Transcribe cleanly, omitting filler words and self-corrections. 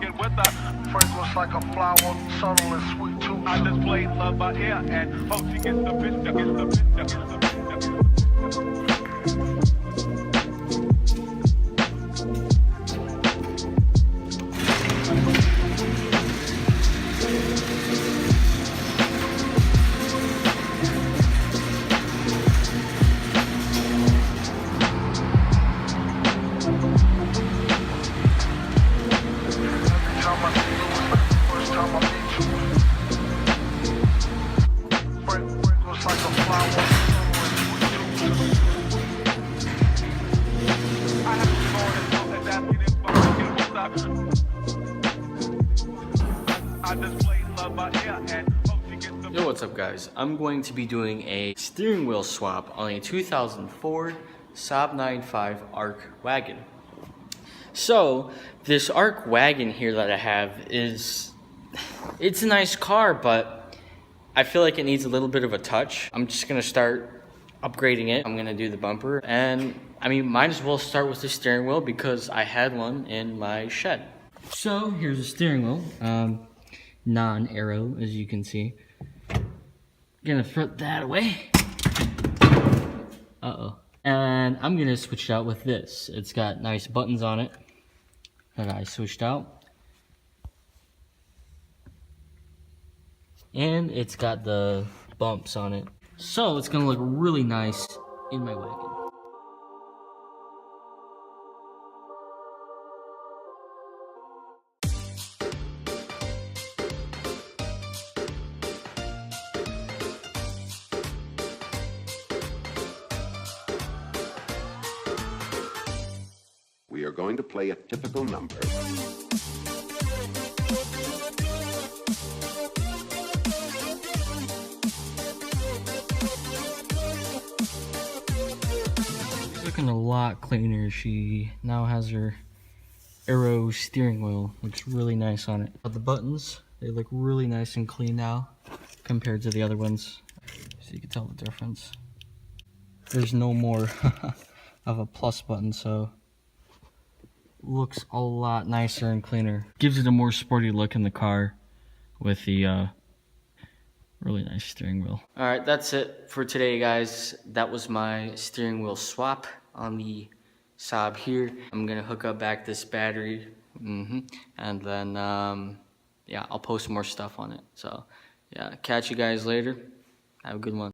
fucking with the fragrance like a flower, subtle and sweet too. I display love by ear and hope she gets the bitch, gets the bitch, gets the bitch. Yo, what's up guys? I'm going to be doing a steering wheel swap on a 2004 Saab 95 ARC wagon. So, this ARC wagon here that I have it's a nice car, but I feel like it needs a little bit of a touch. I'm just gonna start upgrading it. I'm gonna do the bumper, and I mean, might as well start with the steering wheel because I had one in my shed. So, here's the steering wheel, non-Aero, as you can see. Gonna throw that away. Uh-oh. And I'm gonna switch it out with this. It's got nice buttons on it that I switched out. And it's got the bumps on it. So it's gonna look really nice in my wagon. We are going to play a typical number. She's looking a lot cleaner. She now has her Aero steering wheel. Looks really nice on it. But the buttons, they look really nice and clean now compared to the other ones. So you can tell the difference. There's no more of a plus button, so looks a lot nicer and cleaner. Gives it a more sporty look in the car with the really nice steering wheel. All right, that's it for today, guys. That was my steering wheel swap on the Saab here. I'm gonna hook up back this battery, and then yeah, I'll post more stuff on it. So yeah, catch you guys later. Have a good one.